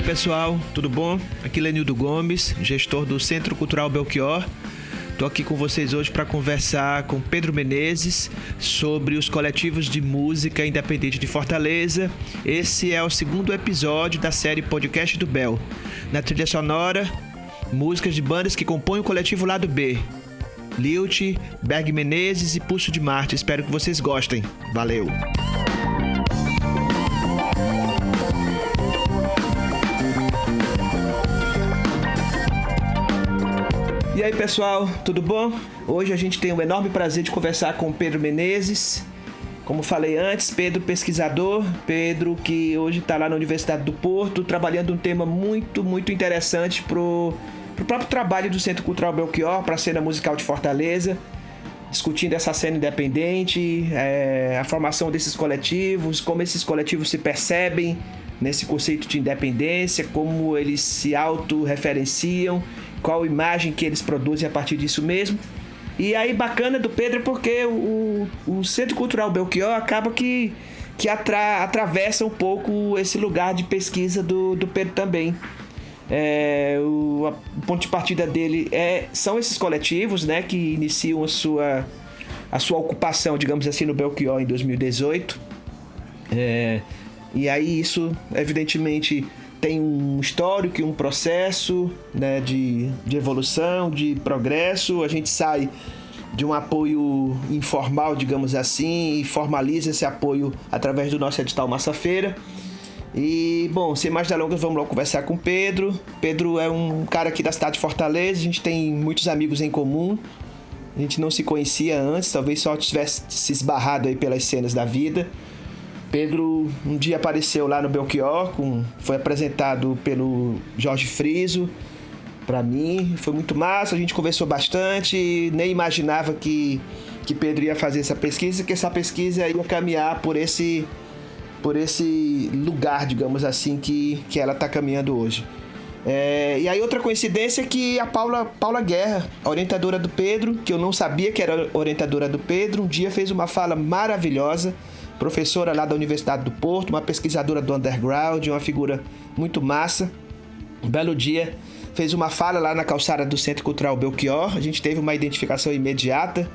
aí pessoal, tudo bom? Aqui é Lenildo Gomes, gestor do Centro Cultural Belchior. Estou aqui com vocês hoje para conversar com Pedro Menezes sobre os coletivos de música independente de Fortaleza. Esse é o segundo episódio da série Podcast do Bel. Na trilha sonora, músicas de bandas que compõem o coletivo Lado B. Lilt, Berg Menezes e Pulso de Marte. Espero que vocês gostem. Valeu! E aí pessoal, tudo bom? Hoje a gente tem o enorme prazer de conversar com o Pedro Menezes. Como falei antes, Pedro pesquisador, Pedro que hoje está lá na Universidade do Porto, trabalhando um tema muito interessante pro próprio trabalho do Centro Cultural Belchior, para a cena musical de Fortaleza, discutindo essa cena independente, a formação desses coletivos, como esses coletivos se percebem nesse conceito de independência, como eles se autorreferenciam, qual imagem que eles produzem a partir disso mesmo. E aí bacana do Pedro porque o Centro Cultural Belchior acaba que atravessa um pouco esse lugar de pesquisa do Pedro também. O ponto de partida dele são esses coletivos, né, que iniciam a sua ocupação, digamos assim, no Belchior em 2018. E aí isso, evidentemente, tem um histórico e um processo, né, de evolução, de progresso. A gente sai de um apoio informal, digamos assim, e formaliza esse apoio através do nosso edital Massa-Feira. E, bom, sem mais delongas, vamos lá conversar com o Pedro. Pedro é um cara aqui da cidade de Fortaleza, a gente tem muitos amigos em comum. A gente não se conhecia antes, talvez só tivesse se esbarrado aí pelas cenas da vida. Pedro um dia apareceu lá no Belchior, foi apresentado pelo Jorge Friso para mim, foi muito massa, a gente conversou bastante, nem imaginava que Pedro ia fazer essa pesquisa, que essa pesquisa ia caminhar por esse lugar, digamos assim, que ela está caminhando hoje. E aí outra coincidência é que a Paula Guerra, orientadora do Pedro, que eu não sabia que era orientadora do Pedro, um dia fez uma fala maravilhosa, professora lá da Universidade do Porto, uma pesquisadora do underground, uma figura muito massa. Um belo dia fez uma fala lá na calçada do Centro Cultural Belchior, a gente teve uma identificação imediata.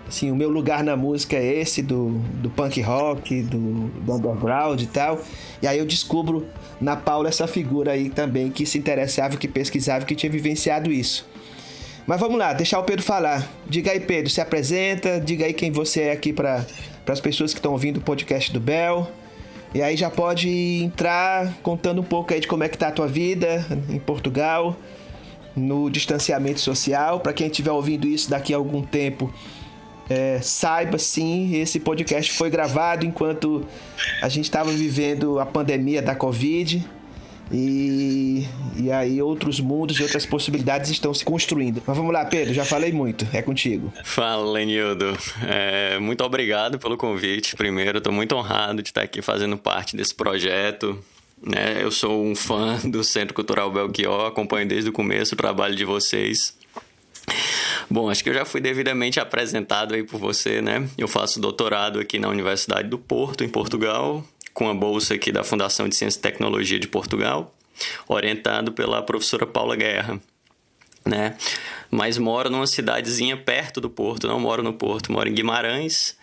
Assim, o meu lugar na música é esse, do punk rock, do underground e tal. E aí eu descubro na Paula essa figura aí também que se interessava, que pesquisava, que tinha vivenciado isso. Mas vamos lá, deixar o Pedro falar. Diga aí, Pedro, se apresenta, diga aí quem você é aqui para as pessoas que estão ouvindo o podcast do Bel. E aí já pode entrar contando um pouco aí de como é que tá a tua vida em Portugal, no distanciamento social. Para quem estiver ouvindo isso daqui a algum tempo, saiba sim, esse podcast foi gravado enquanto a gente estava vivendo a pandemia da Covid. E aí outros mundos e outras possibilidades estão se construindo. Mas vamos lá, Pedro, já falei muito, é contigo. Fala, Lenildo. Muito obrigado pelo convite. Primeiro, estou muito honrado de estar aqui fazendo parte desse projeto. Eu sou um fã do Centro Cultural Belchior, acompanho desde o começo o trabalho de vocês. Bom, acho que eu já fui devidamente apresentado aí por você, né? Eu faço doutorado aqui na Universidade do Porto, em Portugal, com a bolsa aqui da Fundação de Ciência e Tecnologia de Portugal, orientado pela professora Paula Guerra, né? Mas moro numa cidadezinha perto do Porto, não moro no Porto, moro em Guimarães.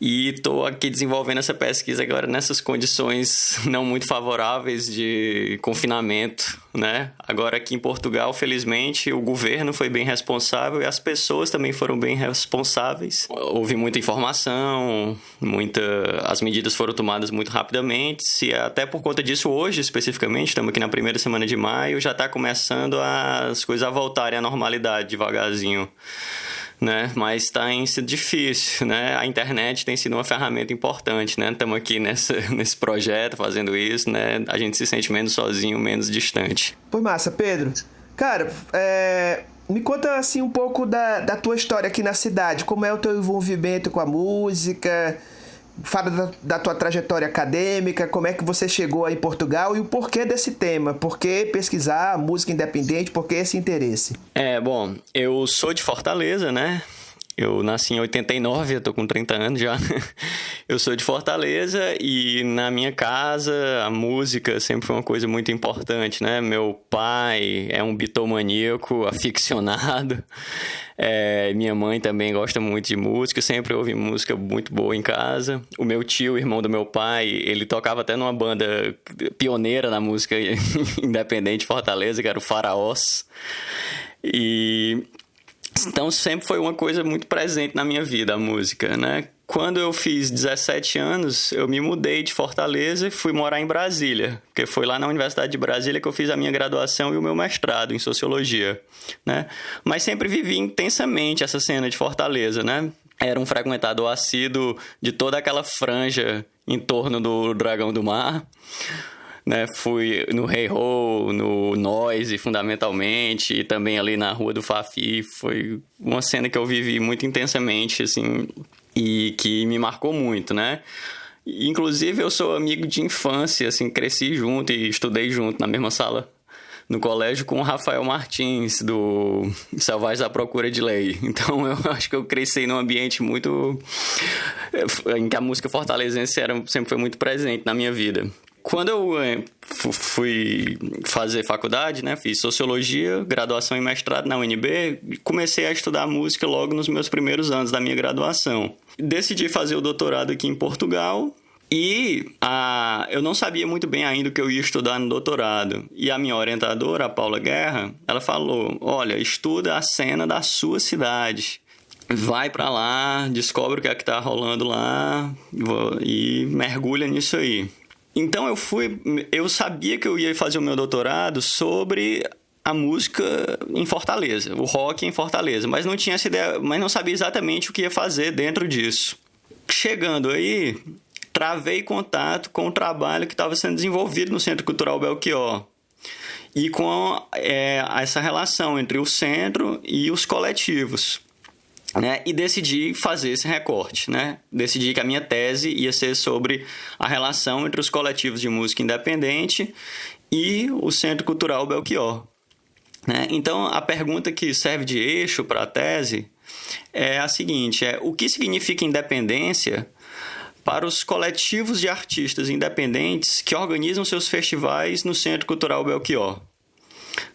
E estou aqui desenvolvendo essa pesquisa agora nessas condições não muito favoráveis de confinamento, né? Agora aqui em Portugal, felizmente, o governo foi bem responsável e as pessoas também foram bem responsáveis. Houve muita informação, as medidas foram tomadas muito rapidamente e até por conta disso hoje, especificamente, estamos aqui na primeira semana de maio, já está começando as coisas a voltarem à normalidade devagarzinho. Né? Mas tem sido difícil, né? A internet tem sido uma ferramenta importante, né? Estamos aqui nesse projeto fazendo isso, né? A gente se sente menos sozinho, menos distante. Pô, massa, Pedro. Cara, me conta assim um pouco da tua história aqui na cidade. Como é o teu envolvimento com a música? Fala da tua trajetória acadêmica, como é que você chegou aí em Portugal e o porquê desse tema. Por que pesquisar música independente? Por que esse interesse? Bom, eu sou de Fortaleza, né? Eu nasci em 89, eu tô com 30 anos já. Eu sou de Fortaleza e na minha casa a música sempre foi uma coisa muito importante, né? Meu pai é um bitomaníaco aficionado. Minha mãe também gosta muito de música, sempre ouve música muito boa em casa. O meu tio, irmão do meu pai, ele tocava até numa banda pioneira na música independente de Fortaleza, que era o Faraós. Então sempre foi uma coisa muito presente na minha vida, a música, né? Quando eu fiz 17 anos, eu me mudei de Fortaleza e fui morar em Brasília, porque foi lá na Universidade de Brasília que eu fiz a minha graduação e o meu mestrado em Sociologia, né? Mas sempre vivi intensamente essa cena de Fortaleza, né? Era um frequentador assíduo de toda aquela franja em torno do Dragão do Mar, né? Fui no Hey Ho, no Noise, fundamentalmente, e também ali na Rua do Fafi. Foi uma cena que eu vivi muito intensamente, assim, e que me marcou muito, né? Inclusive, eu sou amigo de infância, assim, cresci junto e estudei junto na mesma sala no colégio com o Rafael Martins, do Selvagens à Procura de Lei. Então, eu acho que eu cresci num ambiente muito... em que a música fortalezense sempre foi muito presente na minha vida. Quando eu fui fazer faculdade, né, fiz Sociologia, graduação e mestrado na UNB, comecei a estudar música logo nos meus primeiros anos da minha graduação. Decidi fazer o doutorado aqui em Portugal e eu não sabia muito bem ainda o que eu ia estudar no doutorado. E a minha orientadora, a Paula Guerra, ela falou, olha, estuda a cena da sua cidade. Vai pra lá, descobre o que é que tá rolando lá e mergulha nisso aí. Então eu sabia que eu ia fazer o meu doutorado sobre a música em Fortaleza, o rock em Fortaleza, mas não tinha essa ideia, mas não sabia exatamente o que ia fazer dentro disso. Chegando aí, travei contato com o trabalho que estava sendo desenvolvido no Centro Cultural Belchior e com essa relação entre o centro e os coletivos. Né? E decidi fazer esse recorte, né? Decidi que a minha tese ia ser sobre a relação entre os coletivos de música independente e o Centro Cultural Belchior, né? Então, a pergunta que serve de eixo para a tese é a seguinte, o que significa independência para os coletivos de artistas independentes que organizam seus festivais no Centro Cultural Belchior?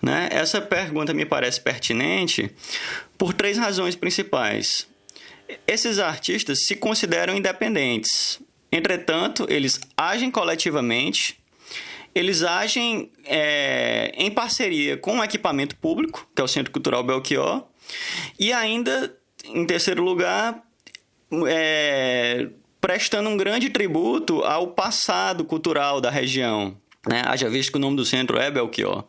Né? Essa pergunta me parece pertinente por 3 razões principais. Esses artistas se consideram independentes. Entretanto, eles agem coletivamente, eles agem em parceria com o equipamento público, que é o Centro Cultural Belchior, e ainda, em terceiro lugar, prestando um grande tributo ao passado cultural da região, né? Haja visto que o nome do centro é Belchior.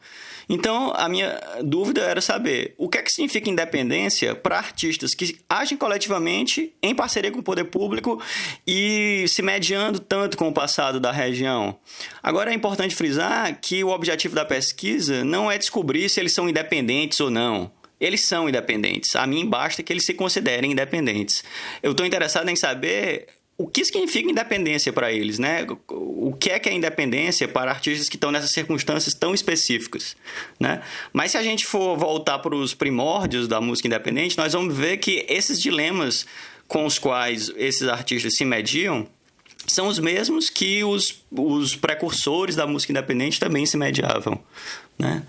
Então, a minha dúvida era saber o que é que significa independência para artistas que agem coletivamente em parceria com o poder público e se mediando tanto com o passado da região. Agora, é importante frisar que o objetivo da pesquisa não é descobrir se eles são independentes ou não. Eles são independentes. A mim basta que eles se considerem independentes. Eu estou interessado em saber o que significa independência para eles, né? O que é independência para artistas que estão nessas circunstâncias tão específicas, né? Mas se a gente for voltar para os primórdios da música independente, nós vamos ver que esses dilemas com os quais esses artistas se mediam são os mesmos que os precursores da música independente também se mediavam, né?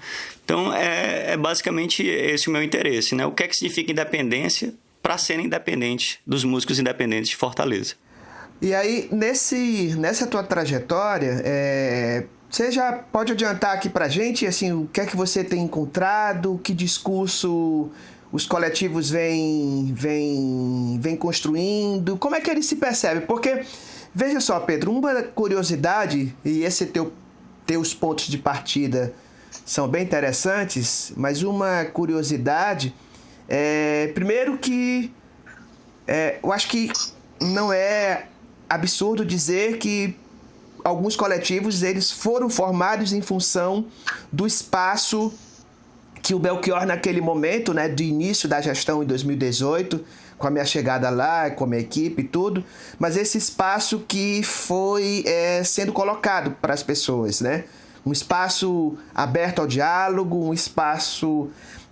Então, é basicamente esse o meu interesse, né? O que é que significa independência para a cena independente dos músicos independentes de Fortaleza. E aí, nessa tua trajetória, você já pode adiantar aqui pra gente, assim, o que é que você tem encontrado, que discurso os coletivos vêm construindo, como é que eles se percebem? Porque, veja só, Pedro, uma curiosidade, e teus pontos de partida são bem interessantes, mas uma curiosidade primeiro que eu acho que não é absurdo dizer que alguns coletivos eles foram formados em função do espaço que o Belchior naquele momento, né, do início da gestão em 2018, com a minha chegada lá, com a minha equipe e tudo, mas esse espaço que foi sendo colocado para as pessoas, né? Um espaço aberto ao diálogo, um espaço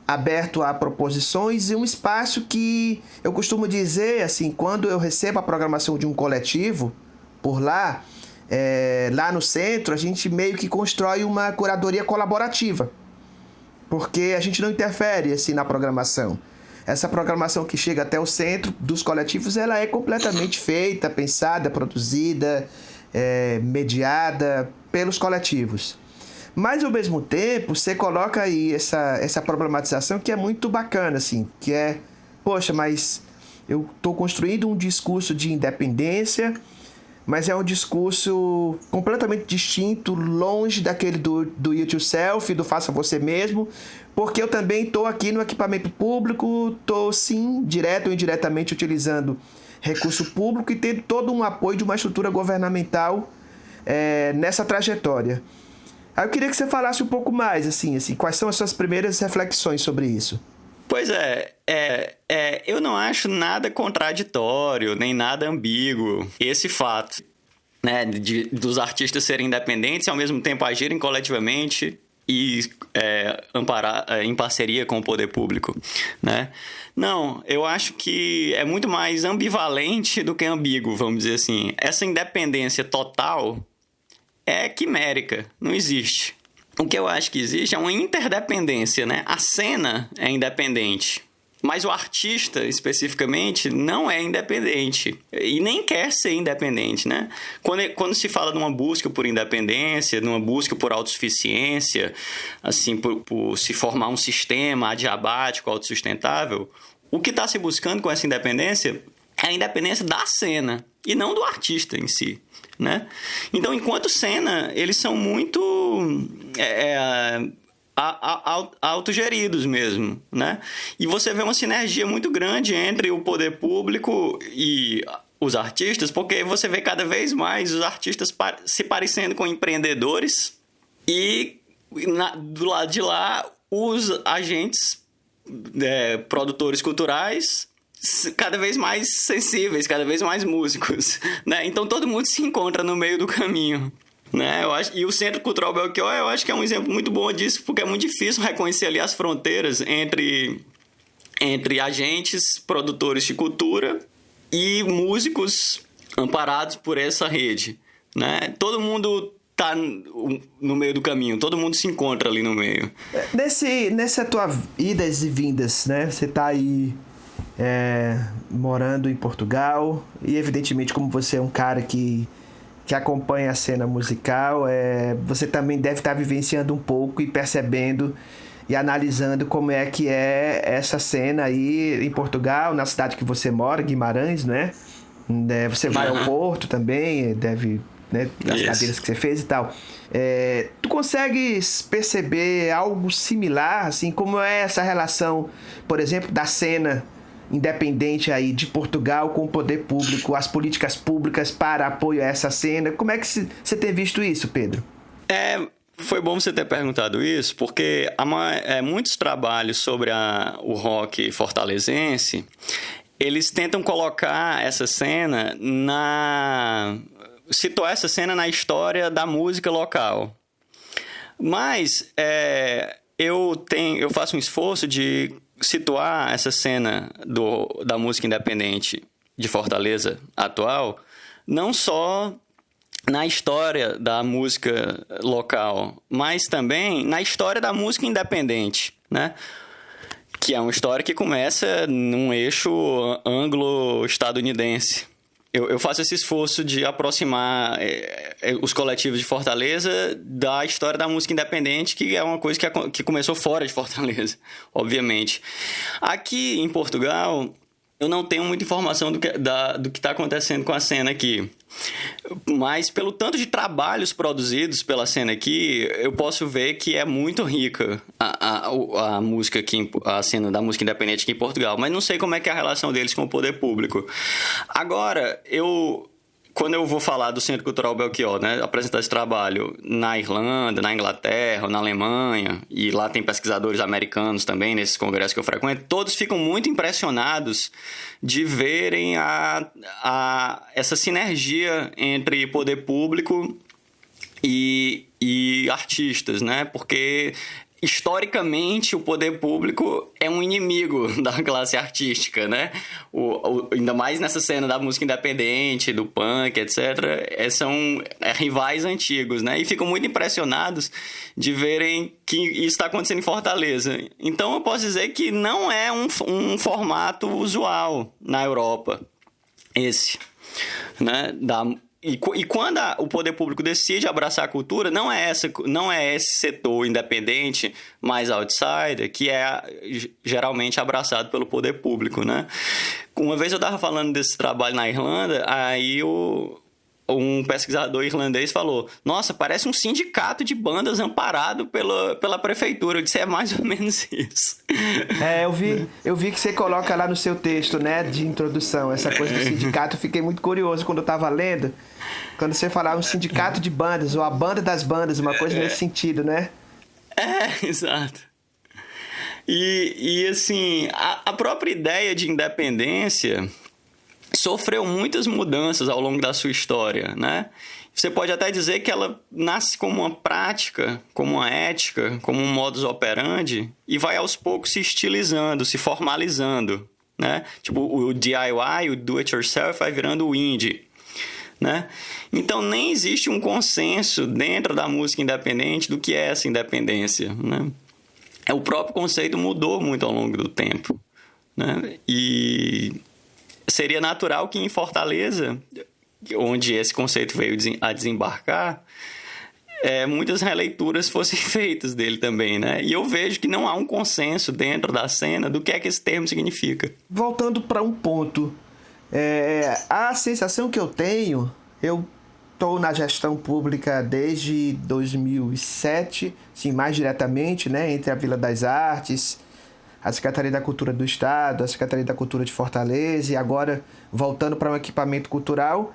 aberto a proposições e um espaço que eu costumo dizer, assim, quando eu recebo a programação de um coletivo por lá, lá no centro, a gente meio que constrói uma curadoria colaborativa, porque a gente não interfere assim na programação. Essa programação que chega até o centro dos coletivos, ela é completamente feita, pensada, produzida, mediada pelos coletivos. Mas, ao mesmo tempo, você coloca aí essa problematização que é muito bacana, assim, que é, poxa, mas eu estou construindo um discurso de independência, mas é um discurso completamente distinto, longe daquele do it yourself, do faça você mesmo, porque eu também estou aqui no equipamento público, estou sim, direto ou indiretamente, utilizando recurso público e tendo todo um apoio de uma estrutura governamental nessa trajetória. Aí eu queria que você falasse um pouco mais, assim, quais são as suas primeiras reflexões sobre isso? Pois eu não acho nada contraditório, nem nada ambíguo esse fato, né, dos artistas serem independentes e ao mesmo tempo agirem coletivamente e em parceria com o poder público, né? Não, eu acho que é muito mais ambivalente do que ambíguo, vamos dizer assim. Essa independência total é quimérica, não existe. O que eu acho que existe é uma interdependência, né? A cena é independente, mas o artista, especificamente, não é independente e nem quer ser independente, né? Quando se fala de uma busca por independência, de uma busca por autossuficiência, assim, por se formar um sistema adiabático, autossustentável, o que está se buscando com essa independência é a independência da cena e não do artista em si, né? Então, enquanto cena, eles são muito autogeridos mesmo, né? E você vê uma sinergia muito grande entre o poder público e os artistas, porque você vê cada vez mais os artistas se parecendo com empreendedores e do lado de lá os agentes produtores culturais cada vez mais sensíveis, cada vez mais músicos, né? Então todo mundo se encontra no meio do caminho, né? E o Centro Cultural Belchior, eu acho que é um exemplo muito bom disso, porque é muito difícil reconhecer ali as fronteiras entre agentes, produtores de cultura e músicos amparados por essa rede, né? Todo mundo tá no meio do caminho, todo mundo se encontra ali no meio. Nessa tua idas e vindas, né? Você tá aí morando em Portugal e evidentemente como você é um cara que acompanha a cena musical, você também deve estar vivenciando um pouco e percebendo e analisando como é que é essa cena aí em Portugal, na cidade que você mora, Guimarães, né? Você vai ao Porto também, deve, né, as cadeiras que você fez e tal. Tu consegues perceber algo similar, assim, como é essa relação, por exemplo, da cena independente aí de Portugal com o poder público, as políticas públicas para apoio a essa cena? Como é que você tem visto isso, Pedro? Foi bom você ter perguntado isso, porque muitos trabalhos sobre o rock fortalezense, eles tentam colocar essa cena situar essa cena na história da música local. Mas eu faço um esforço de situar essa cena da música independente de Fortaleza atual, não só na história da música local, mas também na história da música independente, né? Que é uma história que começa num eixo anglo-estadunidense. Eu faço esse esforço de aproximar os coletivos de Fortaleza da história da música independente, que é uma coisa que começou fora de Fortaleza, obviamente. Aqui em Portugal, eu não tenho muita informação do que está acontecendo com a cena aqui. Mas pelo tanto de trabalhos produzidos pela cena aqui, eu posso ver que é muito rica a música aqui, a cena da música independente aqui em Portugal. Mas não sei como é que é a relação deles com o poder público. Agora, quando eu vou falar do Centro Cultural Belchior, né, apresentar esse trabalho na Irlanda, na Inglaterra, na Alemanha, e lá tem pesquisadores americanos também nesses congressos que eu frequento, todos ficam muito impressionados de verem essa sinergia entre poder público e artistas, né? Porque historicamente, o poder público é um inimigo da classe artística, né? Ainda mais nessa cena da música independente, do punk, etc. São rivais antigos, né? E ficam muito impressionados de verem que isso está acontecendo em Fortaleza. Então, eu posso dizer que não é um formato usual na Europa, esse, né? E quando o poder público decide abraçar a cultura, não é esse setor independente, mais outsider, que é geralmente abraçado pelo poder público, né? Uma vez eu estava falando desse trabalho na Irlanda, aí um pesquisador irlandês falou: nossa, parece um sindicato de bandas amparado pela prefeitura. Eu disse: é mais ou menos isso. Eu vi que você coloca lá no seu texto, né, de introdução, essa coisa do sindicato. Eu fiquei muito curioso quando eu estava lendo, quando você falava um sindicato de bandas, ou a banda das bandas, uma coisa nesse sentido, né? Exato. E assim, a própria ideia de independência sofreu muitas mudanças ao longo da sua história, né? Você pode até dizer que ela nasce como uma prática, como uma ética, como um modus operandi, e vai aos poucos se estilizando, se formalizando, né? Tipo, o DIY, o do it yourself, vai virando o indie, né? Então, nem existe um consenso dentro da música independente do que é essa independência, né? O próprio conceito mudou muito ao longo do tempo, né? E seria natural que em Fortaleza, onde esse conceito veio a desembarcar, muitas releituras fossem feitas dele também, né? E eu vejo que não há um consenso dentro da cena do que é que esse termo significa. Voltando para um ponto, a sensação que eu tenho, eu estou na gestão pública desde 2007, sim, mais diretamente, né, entre a Vila das Artes, a Secretaria da Cultura do Estado, a Secretaria da Cultura de Fortaleza, e agora voltando para um equipamento cultural.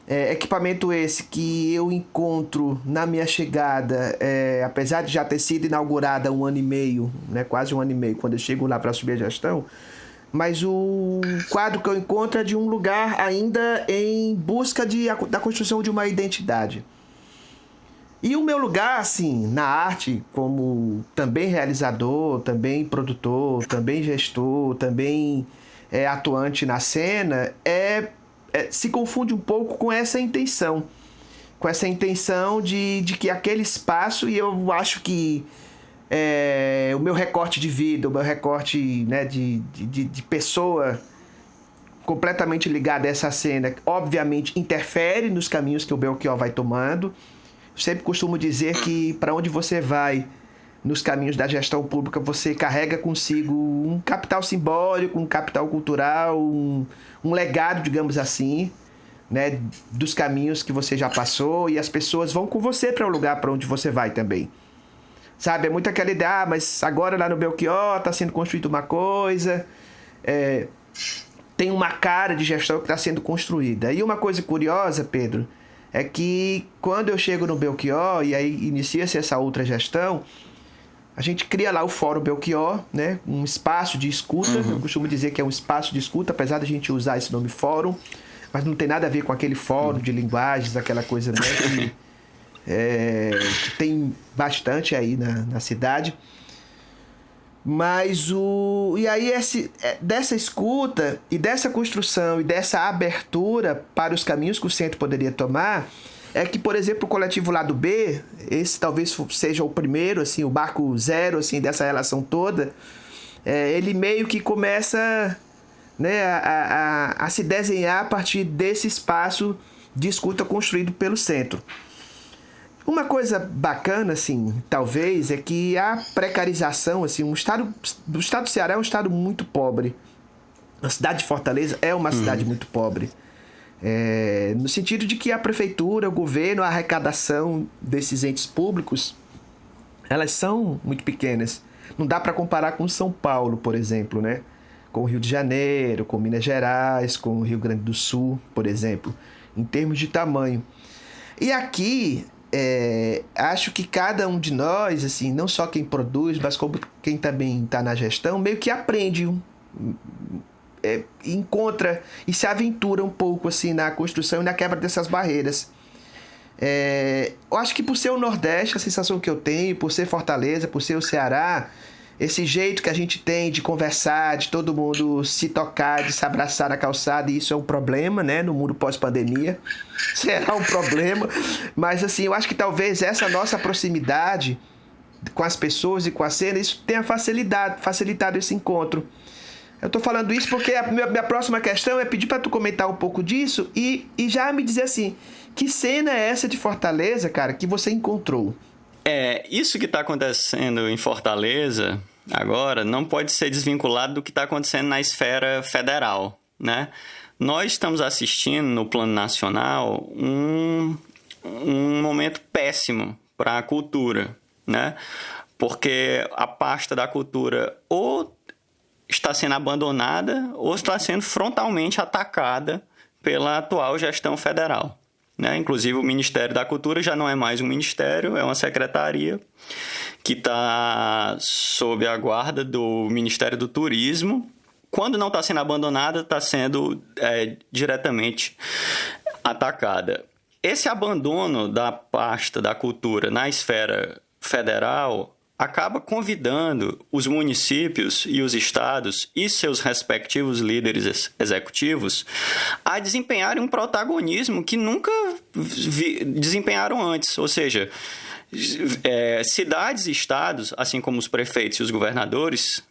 Equipamento esse que eu encontro na minha chegada, apesar de já ter sido inaugurada há 1 ano e meio, né, quase 1 ano e meio, quando eu chego lá para assumir a gestão, mas o quadro que eu encontro é de um lugar ainda em busca da construção de uma identidade. E o meu lugar, assim, na arte, como também realizador, também produtor, também gestor, também atuante na cena, se confunde um pouco com essa intenção. Com essa intenção de que aquele espaço, e eu acho que o meu recorte de vida, o meu recorte, né, de pessoa completamente ligada a essa cena, obviamente interfere nos caminhos que o Belchior vai tomando. Sempre costumo dizer que para onde você vai nos caminhos da gestão pública, você carrega consigo um capital simbólico, um capital cultural, um legado, digamos assim, né, dos caminhos que você já passou, e as pessoas vão com você para o lugar para onde você vai também. Sabe, é muito aquela ideia, mas agora lá no Belchior está sendo construída uma coisa, tem uma cara de gestão que está sendo construída. E uma coisa curiosa, Pedro, é que quando eu chego no Belchior, e aí inicia-se essa outra gestão, a gente cria lá o Fórum Belchior, né? Um espaço de escuta. Eu costumo dizer que é um espaço de escuta, apesar de a gente usar esse nome fórum, mas não tem nada a ver com aquele fórum de linguagens, aquela coisa, né, que tem bastante aí na cidade. Mas e aí dessa escuta e dessa construção e dessa abertura para os caminhos que o centro poderia tomar, é que, por exemplo, o coletivo Lado B, esse talvez seja o primeiro, assim, o marco zero, assim, dessa relação toda, ele meio que começa, né, a se desenhar a partir desse espaço de escuta construído pelo centro. Uma coisa bacana, assim, talvez, é que a precarização, assim, o estado do Ceará é um estado muito pobre. A cidade de Fortaleza é uma cidade muito pobre. No sentido de que a prefeitura, o governo, a arrecadação desses entes públicos, elas são muito pequenas. Não dá para comparar com São Paulo, por exemplo, né? Com o Rio de Janeiro, com Minas Gerais, com o Rio Grande do Sul, por exemplo, em termos de tamanho. E aqui, acho que cada um de nós, assim, não só quem produz, mas como quem também está na gestão, meio que aprende, encontra e se aventura um pouco assim na construção e na quebra dessas barreiras. Eu acho que por ser o Nordeste, a sensação que eu tenho, por ser Fortaleza, por ser o Ceará, esse jeito que a gente tem de conversar, de todo mundo se tocar, de se abraçar na calçada, e isso é um problema, né, no mundo pós-pandemia. Será um problema. Mas, assim, eu acho que talvez essa nossa proximidade com as pessoas e com a cena, isso tenha facilitado esse encontro. Eu tô falando isso porque a minha próxima questão é pedir para tu comentar um pouco disso e já me dizer assim, que cena é essa de Fortaleza, cara, que você encontrou? Isso que está acontecendo em Fortaleza agora não pode ser desvinculado do que está acontecendo na esfera federal, né? Nós estamos assistindo no plano nacional um momento péssimo para a cultura, né? Porque a pasta da cultura ou está sendo abandonada ou está sendo frontalmente atacada pela atual gestão federal, né? Inclusive o Ministério da Cultura já não é mais um ministério, é uma secretaria que está sob a guarda do Ministério do Turismo. Quando não está sendo abandonada, está sendo diretamente atacada. Esse abandono da pasta da cultura na esfera federal acaba convidando os municípios e os estados e seus respectivos líderes executivos a desempenharem um protagonismo que nunca desempenharam antes. Ou seja, cidades e estados, assim como os prefeitos e os governadores,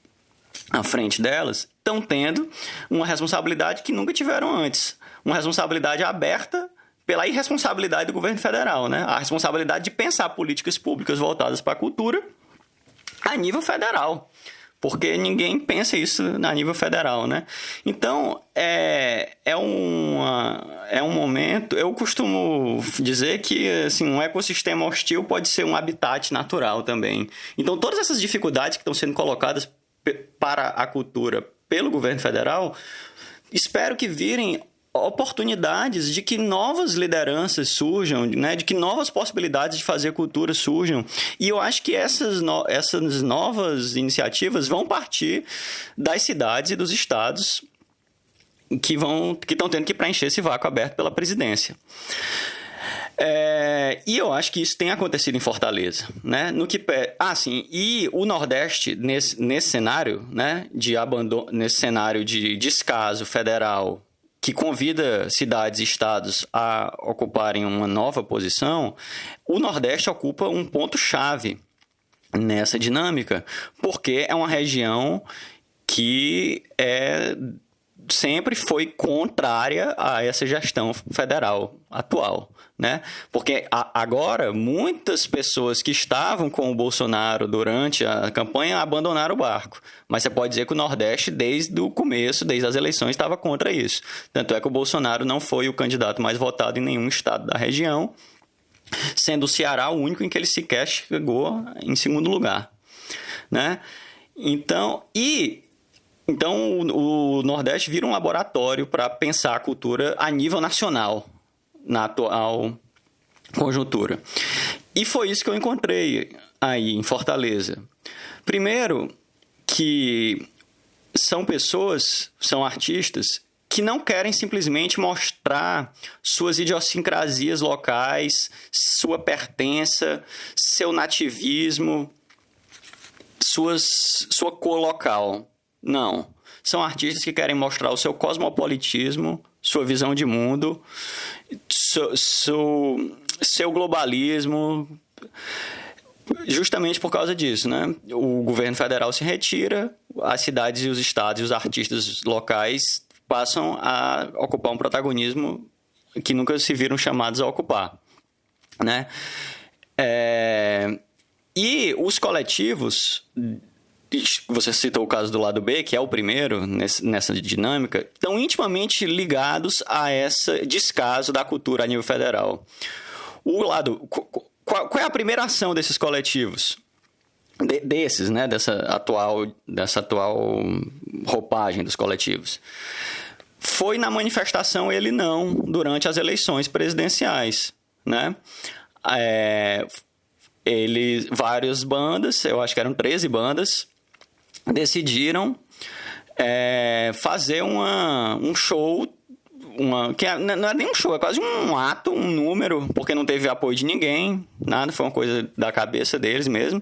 à frente delas, estão tendo uma responsabilidade que nunca tiveram antes. Uma responsabilidade aberta pela irresponsabilidade do governo federal, né? A responsabilidade de pensar políticas públicas voltadas para a cultura a nível federal, porque ninguém pensa isso a nível federal, né? Então, é um momento... Eu costumo dizer que assim, um ecossistema hostil pode ser um habitat natural também. Então, todas essas dificuldades que estão sendo colocadas para a cultura pelo governo federal, espero que virem oportunidades de que novas lideranças surjam, né? De que novas possibilidades de fazer cultura surjam. E eu acho que essas novas iniciativas vão partir das cidades e dos estados que estão tendo que preencher esse vácuo aberto pela presidência. E eu acho que isso tem acontecido em Fortaleza, né? E o Nordeste, nesse cenário, né, de abandono, nesse cenário de descaso federal, que convida cidades e estados a ocuparem uma nova posição, o Nordeste ocupa um ponto-chave nessa dinâmica, porque é uma região que sempre foi contrária a essa gestão federal atual, né? Porque agora muitas pessoas que estavam com o Bolsonaro durante a campanha abandonaram o barco. Mas você pode dizer que o Nordeste, desde o começo, desde as eleições, estava contra isso. Tanto é que o Bolsonaro não foi o candidato mais votado em nenhum estado da região, sendo o Ceará o único em que ele sequer chegou em segundo lugar, né? Então, o Nordeste vira um laboratório para pensar a cultura a nível nacional, na atual conjuntura. E foi isso que eu encontrei aí em Fortaleza. Primeiro, que são artistas que não querem simplesmente mostrar suas idiosincrasias locais, sua pertença, seu nativismo, sua cor local. Não. São artistas que querem mostrar o seu cosmopolitismo, sua visão de mundo, seu globalismo, justamente por causa disso, né? O governo federal se retira, as cidades e os estados e os artistas locais passam a ocupar um protagonismo que nunca se viram chamados a ocupar, né? E os coletivos... Você citou o caso do Lado B, que é o primeiro nessa dinâmica, estão intimamente ligados a esse descaso da cultura a nível federal. Qual é a primeira ação desses coletivos? Né? Dessa atual roupagem dos coletivos? Foi na manifestação Ele Não, durante as eleições presidenciais, né? Várias bandas, eu acho que eram 13 bandas, decidiram fazer um show não é nem um show, é quase um ato, um número, porque não teve apoio de ninguém, nada, foi uma coisa da cabeça deles mesmo.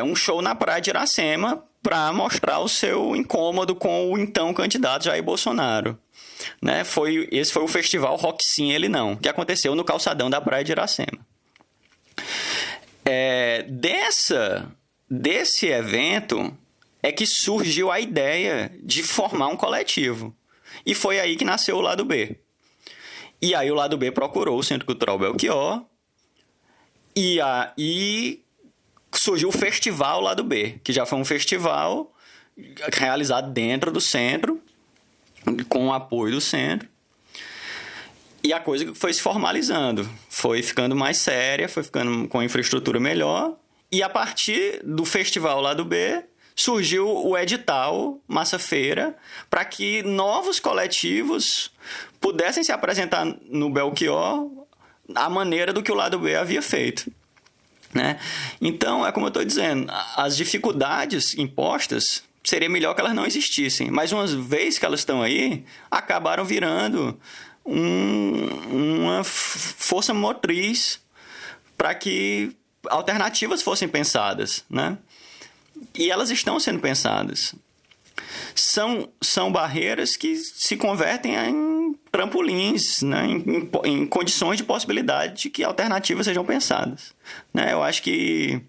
Um show na praia de Iracema para mostrar o seu incômodo com o então candidato Jair Bolsonaro. Né? Esse foi o festival Rock Sim, Ele Não, que aconteceu no calçadão da praia de Iracema. Desse evento é que surgiu a ideia de formar um coletivo. E foi aí que nasceu o Lado B. E aí o Lado B procurou o Centro Cultural Belchior e aí surgiu o Festival Lado B, que já foi um festival realizado dentro do centro, com o apoio do centro. E a coisa foi se formalizando, foi ficando mais séria, foi ficando com a infraestrutura melhor. E a partir do Festival Lado B, surgiu o edital Massa Feira para que novos coletivos pudessem se apresentar no Belchior à maneira do que o Lado B havia feito. Né? Então, é como eu estou dizendo, as dificuldades impostas seria melhor que elas não existissem, mas uma vez que elas estão aí, acabaram virando uma força motriz para que alternativas fossem pensadas, né? E elas estão sendo pensadas. São barreiras que se convertem em trampolins, né? Em condições de possibilidade de que alternativas sejam pensadas. Né? Eu acho que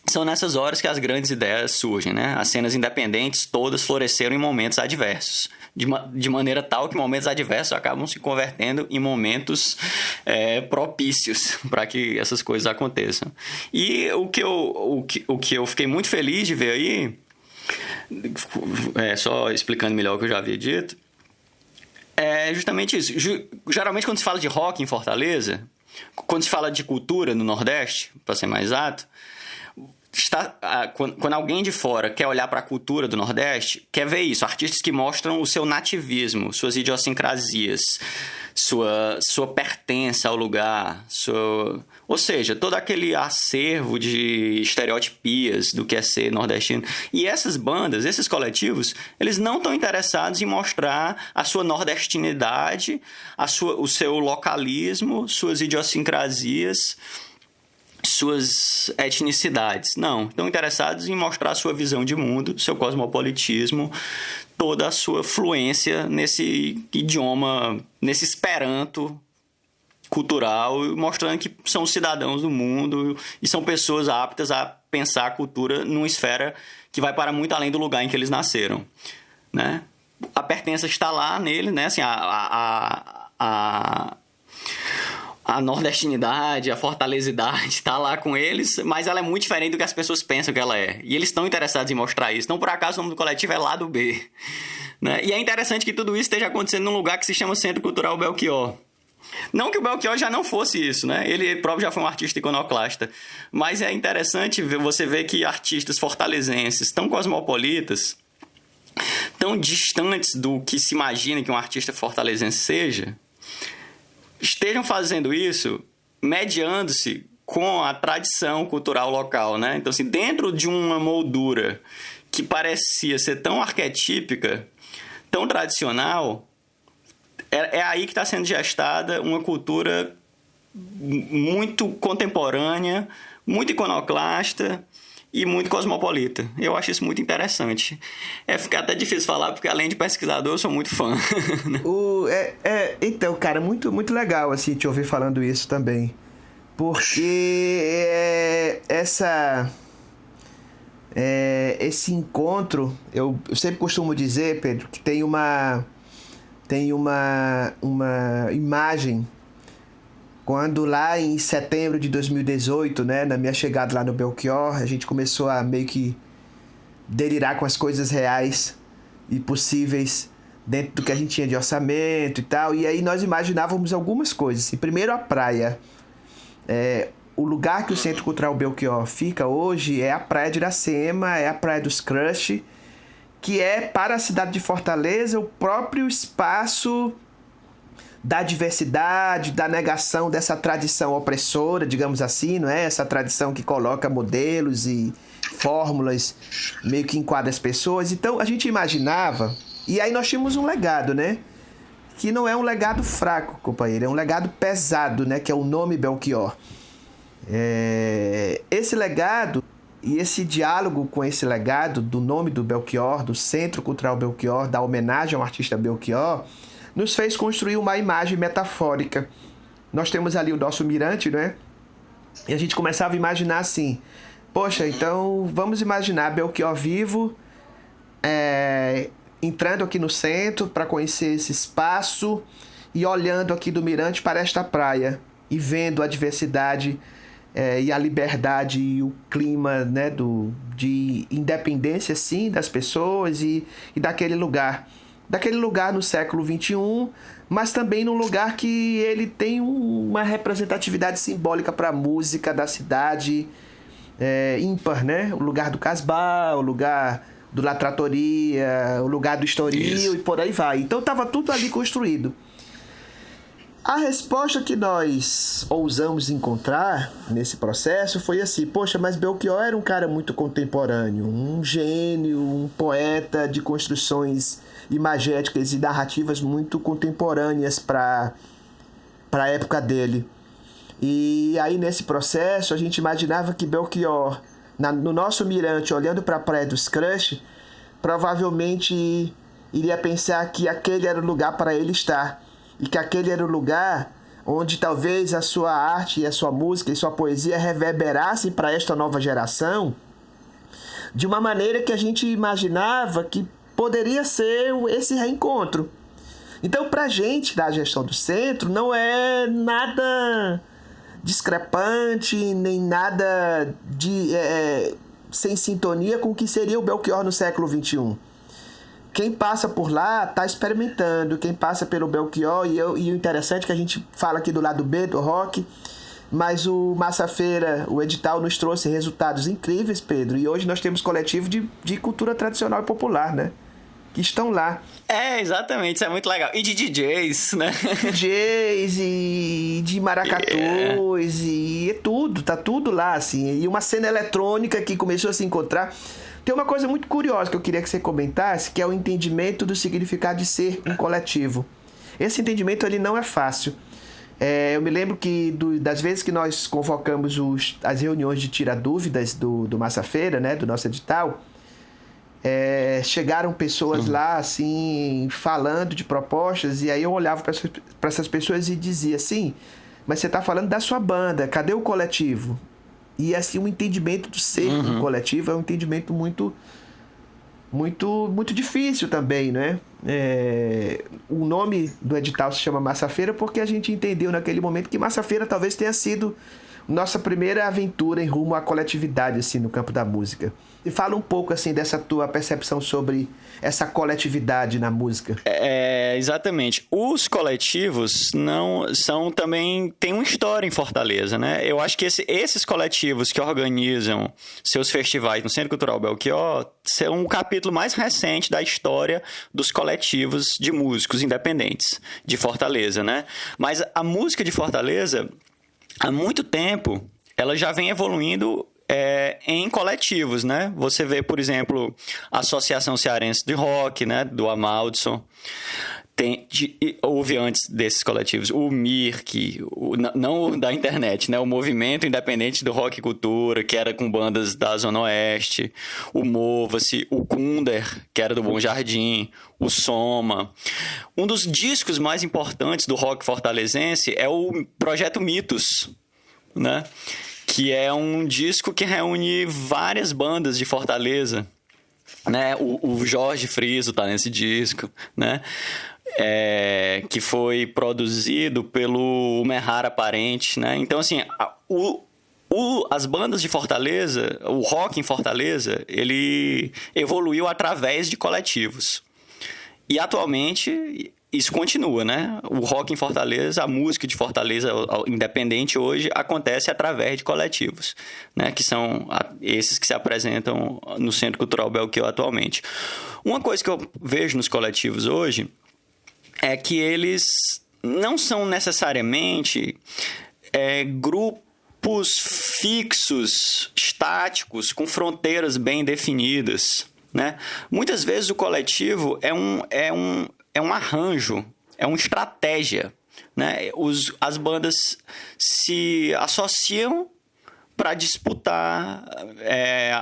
são nessas horas que as grandes ideias surgem. Né? As cenas independentes todas floresceram em momentos adversos. De maneira tal que momentos adversos acabam se convertendo em momentos propícios para que essas coisas aconteçam. E o que eu fiquei muito feliz de ver aí, só explicando melhor o que eu já havia dito, é justamente isso. Geralmente quando se fala de rock em Fortaleza, quando se fala de cultura no Nordeste, para ser mais exato, quando alguém de fora quer olhar para a cultura do Nordeste, quer ver isso, artistas que mostram o seu nativismo, suas idiosincrasias, sua pertença ao lugar, ou seja, todo aquele acervo de estereotipias do que é ser nordestino. E essas bandas, esses coletivos, eles não estão interessados em mostrar a sua nordestinidade, o seu localismo, suas idiosincrasias, suas etnicidades. Não, estão interessados em mostrar a sua visão de mundo, seu cosmopolitismo, toda a sua fluência nesse idioma, nesse esperanto cultural, mostrando que são cidadãos do mundo e são pessoas aptas a pensar a cultura numa esfera que vai para muito além do lugar em que eles nasceram. Né? A pertença está lá nele, né? Assim, a nordestinidade, a fortalesidade está lá com eles, mas ela é muito diferente do que as pessoas pensam que ela é. E eles estão interessados em mostrar isso. Então, por acaso, o nome do coletivo é Lado B. Né? E é interessante que tudo isso esteja acontecendo num lugar que se chama Centro Cultural Belchior. Não que o Belchior já não fosse isso, né? Ele próprio já foi um artista iconoclasta. Mas é interessante você ver que artistas fortalezenses tão cosmopolitas, tão distantes do que se imagina que um artista fortalezense seja, estejam fazendo isso mediando-se com a tradição cultural local, né? Então, assim, dentro de uma moldura que parecia ser tão arquetípica, tão tradicional, é aí que está sendo gestada uma cultura muito contemporânea, muito iconoclasta e muito cosmopolita. Eu acho isso muito interessante. Fica até difícil falar, porque além de pesquisador, eu sou muito fã. Então, cara, muito, muito legal assim, te ouvir falando isso também. Porque esse encontro, eu sempre costumo dizer, Pedro, que tem uma imagem. Quando lá em setembro de 2018, né, na minha chegada lá no Belchior, a gente começou a meio que delirar com as coisas reais e possíveis dentro do que a gente tinha de orçamento e tal. E aí nós imaginávamos algumas coisas. E primeiro a praia. O lugar que o Centro Cultural Belchior fica hoje é a praia de Iracema, é a praia dos Crush, que é para a cidade de Fortaleza o próprio espaço da diversidade, da negação dessa tradição opressora, digamos assim, não é? Essa tradição que coloca modelos e fórmulas, meio que enquadra as pessoas. Então, a gente imaginava E aí nós tínhamos um legado, né? Que não é um legado fraco, companheiro, é um legado pesado, né? Que é o nome Belchior. Esse legado e esse diálogo com esse legado do nome do Belchior, do Centro Cultural Belchior, da homenagem ao artista Belchior, nos fez construir uma imagem metafórica. Nós temos ali o nosso mirante, né? E a gente começava a imaginar assim, poxa, então vamos imaginar Belchior vivo, entrando aqui no centro para conhecer esse espaço e olhando aqui do mirante para esta praia e vendo a diversidade e a liberdade e o clima, né, de independência, sim, das pessoas e daquele lugar. Daquele lugar no século XXI, mas também num lugar que ele tem uma representatividade simbólica para a música da cidade ímpar, né? O lugar do Casbah, o lugar do La Trattoria, o lugar do Estoril. Isso. E por aí vai. Então estava tudo ali construído. A resposta que nós ousamos encontrar nesse processo foi assim, poxa, mas Belchior era um cara muito contemporâneo, um gênio, um poeta de construções imagéticas e narrativas muito contemporâneas para a época dele. E aí nesse processo a gente imaginava que Belchior, no nosso mirante, olhando para a Praia dos Crush, provavelmente iria pensar que aquele era o lugar para ele estar. E que aquele era o lugar onde talvez a sua arte, a sua música e sua poesia reverberassem para esta nova geração de uma maneira que a gente imaginava que poderia ser esse reencontro. Então, para a gente da gestão do centro, não é nada discrepante, nem nada sem sintonia com o que seria o Belchior no século XXI. Quem passa por lá está experimentando, quem passa pelo Belchior, e o interessante é que a gente fala aqui do lado B do rock, mas o Massa Feira, o edital, nos trouxe resultados incríveis, Pedro, e hoje nós temos coletivo de cultura tradicional e popular, né? Que estão lá. Exatamente, isso é muito legal. E de DJs, né? DJs e de maracatus e tudo, tá tudo lá, assim. E uma cena eletrônica que começou a se encontrar. Tem uma coisa muito curiosa que eu queria que você comentasse, que é o entendimento do significado de ser um coletivo. Esse entendimento ele não é fácil. Eu me lembro que das vezes que nós convocamos as reuniões de tira-dúvidas do Massa Feira, né, do nosso edital, chegaram pessoas lá assim, falando de propostas, e aí eu olhava para essas pessoas e dizia assim, mas você está falando da sua banda, cadê o coletivo? E assim, o entendimento do ser do coletivo é um entendimento muito, muito, muito difícil também, né? O nome do edital se chama Massa Feira porque a gente entendeu naquele momento que Massa Feira talvez tenha sido nossa primeira aventura em rumo à coletividade, assim, no campo da música. E fala um pouco, assim, dessa tua percepção sobre essa coletividade na música. Exatamente. Os coletivos têm uma história em Fortaleza, né? Eu acho que esses coletivos que organizam seus festivais no Centro Cultural Belchior são um capítulo mais recente da história dos coletivos de músicos independentes de Fortaleza, né? Mas a música de Fortaleza, há muito tempo, ela já vem evoluindo em coletivos, né? Você vê, por exemplo, a Associação Cearense de Rock, né? Do Amaldson. Houve antes desses coletivos o MIRC, não o da internet, né? O Movimento Independente do Rock e Cultura, que era com bandas da Zona Oeste, o Mova-se, o Kunder, que era do Bom Jardim, o Soma. Um dos discos mais importantes do rock fortalezense é o Projeto Mitos, né? Que é um disco que reúne várias bandas de Fortaleza, né? O Jorge Friso tá nesse disco, né? Que foi produzido pelo Merrara Parente, né? Então, assim, as bandas de Fortaleza, o rock em Fortaleza, ele evoluiu através de coletivos. E, atualmente, isso continua, né? O rock em Fortaleza, a música de Fortaleza independente hoje acontece através de coletivos, né? Que são esses que se apresentam no Centro Cultural Belchior atualmente. Uma coisa que eu vejo nos coletivos hoje é que eles não são necessariamente grupos fixos, estáticos, com fronteiras bem definidas, né? Muitas vezes o coletivo é um arranjo, é uma estratégia, né? As bandas se associam para disputar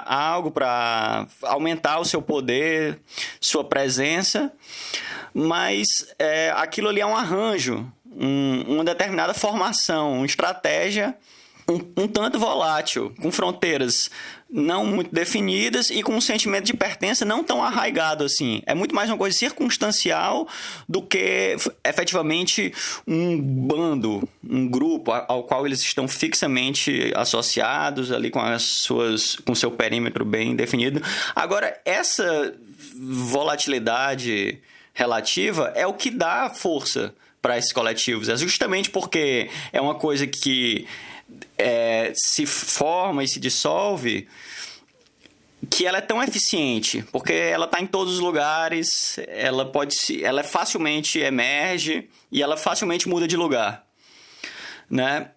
algo, para aumentar o seu poder, sua presença, mas aquilo ali é um arranjo, uma determinada formação, uma estratégia um tanto volátil, com fronteiras não muito definidas e com um sentimento de pertença não tão arraigado assim. É muito mais uma coisa circunstancial do que efetivamente um bando, um grupo ao qual eles estão fixamente associados ali com seu perímetro bem definido. Agora, essa volatilidade relativa é o que dá força para esses coletivos. É justamente porque é uma coisa que se forma e se dissolve, que ela é tão eficiente, porque ela está em todos os lugares, ela facilmente emerge e ela facilmente muda de lugar, né?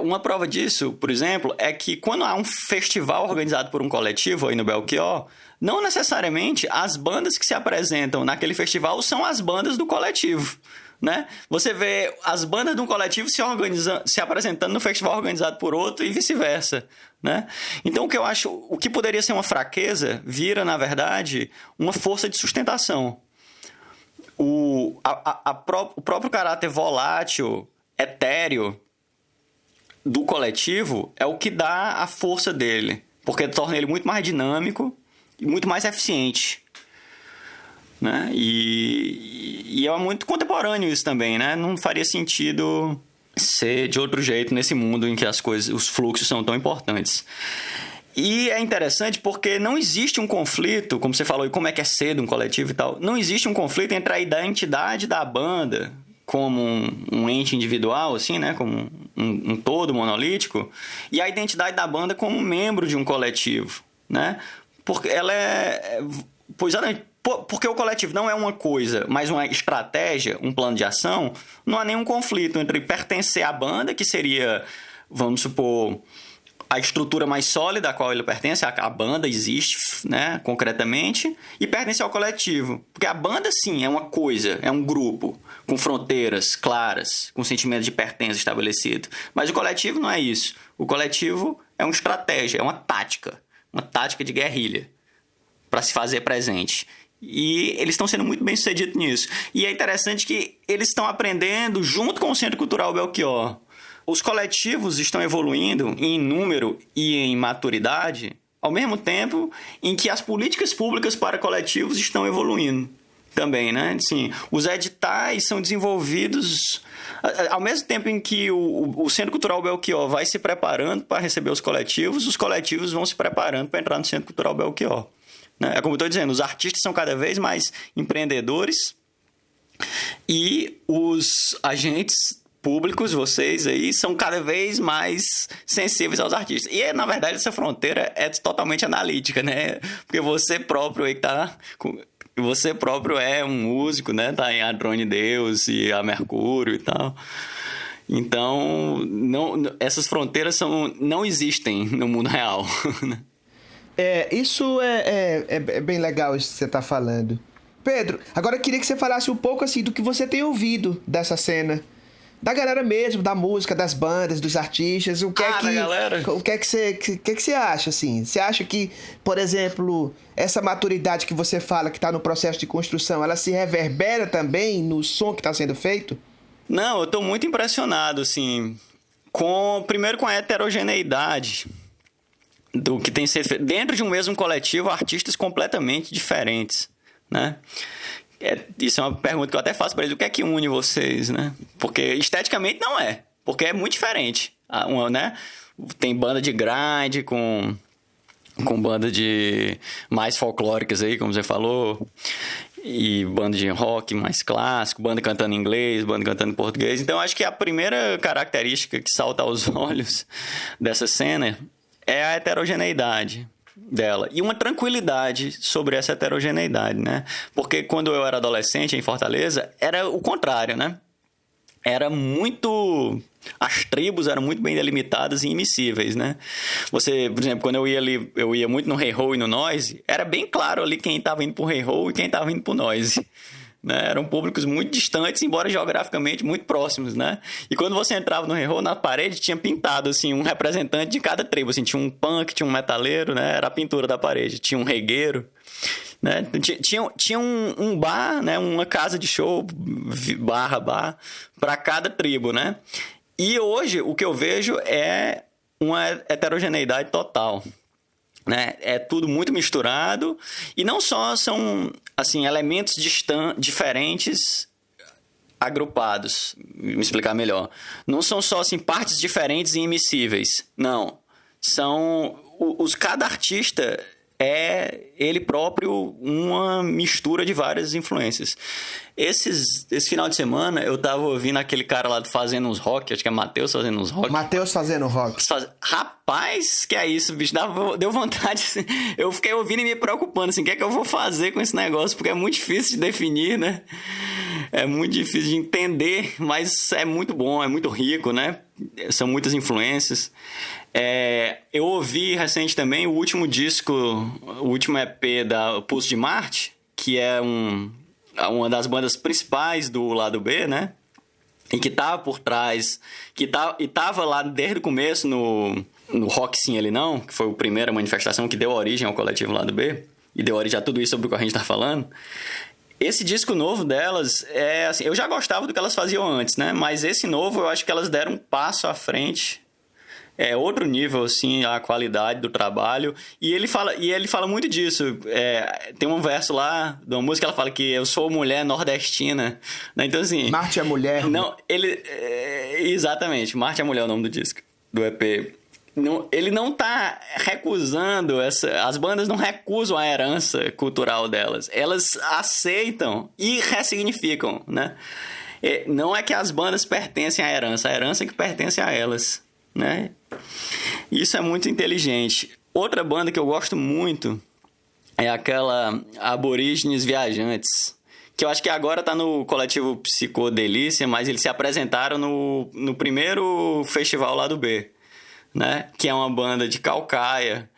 Uma prova disso, por exemplo, é que quando há um festival organizado por um coletivo aí no Belchior, não necessariamente as bandas que se apresentam naquele festival são as bandas do coletivo, né? Você vê as bandas de um coletivo se apresentando no festival organizado por outro e vice-versa, né? Então, o que poderia ser uma fraqueza vira, na verdade, uma força de sustentação. O próprio caráter volátil, etéreo do coletivo é o que dá a força dele, porque torna ele muito mais dinâmico e muito mais eficiente, né? E é muito contemporâneo isso também, né? Não faria sentido ser de outro jeito nesse mundo em que os fluxos são tão importantes. E é interessante porque não existe um conflito, como você falou, e como é que é ser de um coletivo e tal, não existe um conflito entre a identidade da banda como um ente individual, assim, né? Como um todo monolítico, e a identidade da banda como membro de um coletivo, né? Porque ela porque o coletivo não é uma coisa, mas uma estratégia, um plano de ação, não há nenhum conflito entre pertencer à banda, que seria, vamos supor, a estrutura mais sólida a qual ele pertence, a banda existe, né, concretamente, e pertencer ao coletivo. Porque a banda, sim, é uma coisa, é um grupo, com fronteiras claras, com sentimento de pertença estabelecido. Mas o coletivo não é isso. O coletivo é uma estratégia, é uma tática de guerrilha para se fazer presente. E eles estão sendo muito bem sucedidos nisso. E é interessante que eles estão aprendendo junto com o Centro Cultural Belchior. Os coletivos estão evoluindo em número e em maturidade ao mesmo tempo em que as políticas públicas para coletivos estão evoluindo também, né? Assim, os editais são desenvolvidos ao mesmo tempo em que o Centro Cultural Belchior vai se preparando para receber os coletivos vão se preparando para entrar no Centro Cultural Belchior. É como eu estou dizendo, os artistas são cada vez mais empreendedores e os agentes públicos, vocês aí, são cada vez mais sensíveis aos artistas. E, na verdade, essa fronteira é totalmente analítica, né? Porque você próprio aí você próprio é um músico, né? Tá em Adrone Deus e a Mercúrio e tal. Então, essas fronteiras não existem no mundo real, né? Isso é bem legal isso que você está falando. Pedro, agora eu queria que você falasse um pouco assim do que você tem ouvido dessa cena. Da galera mesmo, da música, das bandas, dos artistas. O que você acha, assim? Você acha que, por exemplo, essa maturidade que você fala que está no processo de construção, ela se reverbera também no som que está sendo feito? Não, eu estou muito impressionado, assim, primeiro com a heterogeneidade do que tem sido feito. Dentro de um mesmo coletivo, artistas completamente diferentes, né? Isso é uma pergunta que eu até faço para eles. O que é que une vocês, né? Porque esteticamente não é. Porque é muito diferente. Né? Tem banda de grind com banda de mais folclóricas aí, como você falou. E banda de rock mais clássico. Banda cantando em inglês, banda cantando em português. Então, acho que a primeira característica que salta aos olhos dessa cena é a heterogeneidade dela. E uma tranquilidade sobre essa heterogeneidade, né? Porque quando eu era adolescente em Fortaleza, era o contrário, né? era muito... As tribos eram muito bem delimitadas e imissíveis, né? Você, por exemplo, quando eu ia ali, eu ia muito no Hey Ho e no Noise, era bem claro ali quem estava indo pro Hey Ho e quem estava indo pro Noise. Né? Eram públicos muito distantes, embora geograficamente muito próximos, né? E quando você entrava no Hey Ho, na parede tinha pintado, assim, um representante de cada tribo, assim, tinha um punk, tinha um metaleiro, né? Era a pintura da parede, tinha um regueiro, né? Tinha um bar, né? Uma casa de show, bar, para cada tribo, né? E hoje o que eu vejo é uma heterogeneidade total. Né? É tudo muito misturado e não só são assim, elementos diferentes agrupados. Me explicar melhor. Não são só assim, partes diferentes e imissíveis. Não. São cada artista é ele próprio uma mistura de várias influências. Esse final de semana eu tava ouvindo aquele cara lá Fazendo uns Rock, acho que é Matheus Fazendo uns Rock. Matheus Fazendo Rock. Rapaz, que é isso, bicho? Deu vontade. Eu fiquei ouvindo e me preocupando, assim, o que é que eu vou fazer com esse negócio? Porque é muito difícil de definir, né? É muito difícil de entender, mas é muito bom, é muito rico, né? São muitas influências. Eu ouvi recente também o último EP da Pulso de Marte, que é uma das bandas principais do lado B, né? E que tava por trás, e tava lá desde o começo no Rock Sim Ele Não, que foi a primeira manifestação que deu origem ao coletivo lado B, e deu origem a tudo isso sobre o que a gente tá falando. Esse disco novo delas assim, eu já gostava do que elas faziam antes, né? Mas esse novo eu acho que elas deram um passo à frente. É outro nível, assim, a qualidade do trabalho. E ele fala muito disso. Tem um verso lá de uma música que ela fala que eu sou mulher nordestina. Né? Então, assim... Marte é mulher. Não, exatamente. Marte é mulher é o nome do disco, do EP. Não, ele não tá recusando as bandas não recusam a herança cultural delas. Elas aceitam e ressignificam, né? Não é que as bandas pertencem à herança, a herança é que pertence a elas, né? Isso é muito inteligente. Outra banda que eu gosto muito é aquela Aborígenes Viajantes, que eu acho que agora tá no coletivo Psicodelícia, mas eles se apresentaram no primeiro festival lá do B, né? Que é uma banda de Calcaia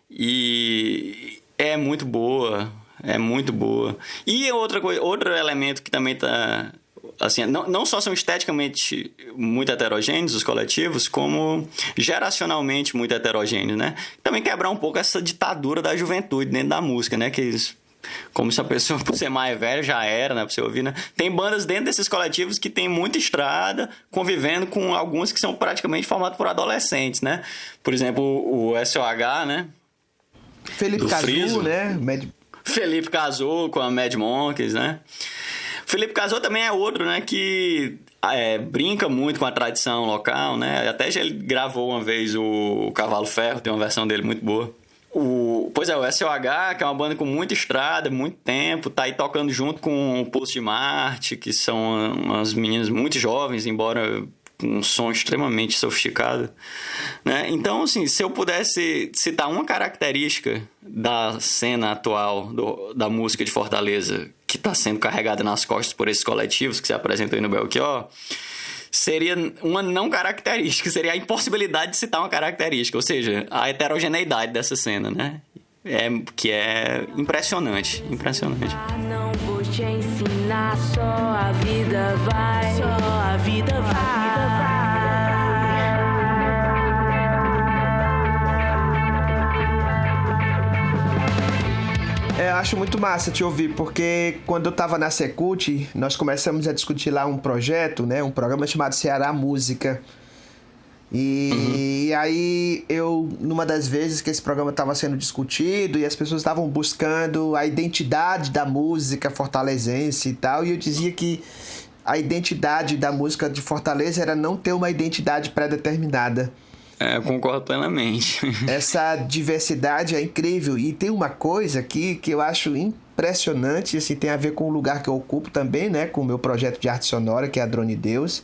e é muito boa, E outro elemento que também tá... Assim, não só são esteticamente muito heterogêneos os coletivos, como geracionalmente muito heterogêneos, né? Também quebrar um pouco essa ditadura da juventude dentro da música, né? Como se a pessoa, por ser mais velha, já era, né? Pra você ouvir, né? Tem bandas dentro desses coletivos que tem muita estrada, convivendo com alguns que são praticamente formados por adolescentes, né? Por exemplo, o SOH, né? Felipe Cazu, né? Felipe Cazu com a Mad Monkeys, né? Felipe Cazu também é outro, né, que brinca muito com a tradição local, né? Até já ele gravou uma vez o Cavalo Ferro, tem uma versão dele muito boa. O SOH, que é uma banda com muita estrada, muito tempo, tá aí tocando junto com o Pulso de Marte, que são umas meninas muito jovens, embora com um som extremamente sofisticado, né? Então, assim, se eu pudesse citar uma característica da cena atual da música de Fortaleza, que está sendo carregada nas costas por esses coletivos que se apresentam aí no Belchior, seria uma não característica, seria a impossibilidade de citar uma característica, ou seja, a heterogeneidade dessa cena, né? Que é impressionante. Não vou te ensinar, só a vida vai. Só a vida vai. Eu acho muito massa te ouvir, porque quando eu tava na Secult, nós começamos a discutir lá um projeto, né? Um programa chamado Ceará Música. E aí numa das vezes que esse programa estava sendo discutido e as pessoas estavam buscando a identidade da música fortalezense e tal, e eu dizia que a identidade da música de Fortaleza era não ter uma identidade pré-determinada. Eu concordo plenamente. Essa diversidade é incrível. E tem uma coisa aqui que eu acho impressionante, assim, tem a ver com o lugar que eu ocupo também, né? Com o meu projeto de arte sonora, que é a Drone Deus.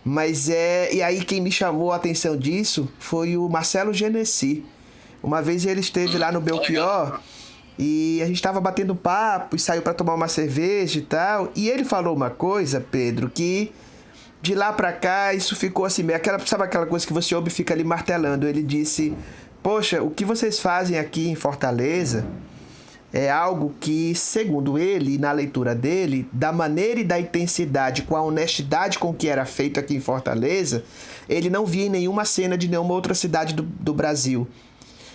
Mas e aí quem me chamou a atenção disso foi o Marcelo Genesi. Uma vez ele esteve lá no Belchior e a gente estava batendo papo e saiu para tomar uma cerveja e tal. E ele falou uma coisa, Pedro, que De lá pra cá, isso ficou assim, sabe aquela coisa que você ouve e fica ali martelando? Ele disse, poxa, o que vocês fazem aqui em Fortaleza é algo que, segundo ele, na leitura dele, da maneira e da intensidade, com a honestidade com que era feito aqui em Fortaleza, ele não via em nenhuma cena de nenhuma outra cidade do Brasil.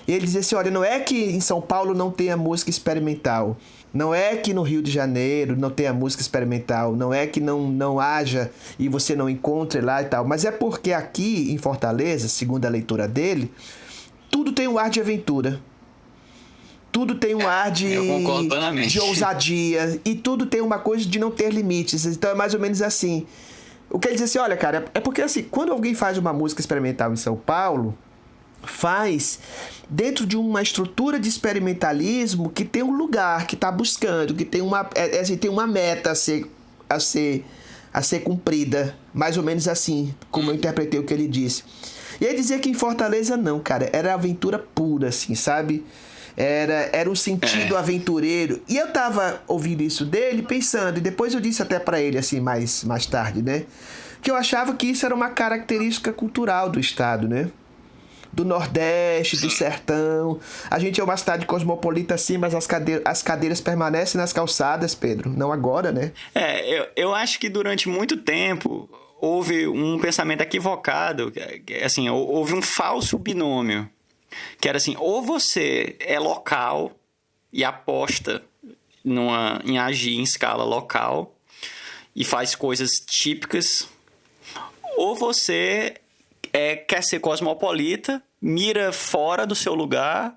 E ele dizia assim, olha, não é que em São Paulo não tenha música experimental, não é que no Rio de Janeiro não tenha música experimental, não é que não haja e você não encontre lá e tal, mas é porque aqui em Fortaleza, segundo a leitura dele, tudo tem um ar de aventura. Tudo tem um ar de ousadia. E tudo tem uma coisa de não ter limites. Então é mais ou menos assim. O que ele diz assim, olha, cara, é porque assim, quando alguém faz uma música experimental em São Paulo, faz dentro de uma estrutura de experimentalismo que tem um lugar, que está buscando, que tem tem uma meta a ser cumprida. Mais ou menos assim, como eu interpretei o que ele disse. E ele dizia que em Fortaleza não, cara. Era aventura pura, assim, sabe? Era um sentido aventureiro. E eu tava ouvindo isso dele, pensando, e depois eu disse até pra ele, assim, mais tarde, né? Que eu achava que isso era uma característica cultural do estado, né? Do Nordeste, do Sertão. A gente é uma cidade cosmopolita, sim, mas as cadeiras permanecem nas calçadas, Pedro. Não agora, né? Eu acho que durante muito tempo houve um pensamento equivocado, assim, houve um falso binômio. Que era assim, ou você é local e aposta em agir em escala local e faz coisas típicas, ou você quer ser cosmopolita, mira fora do seu lugar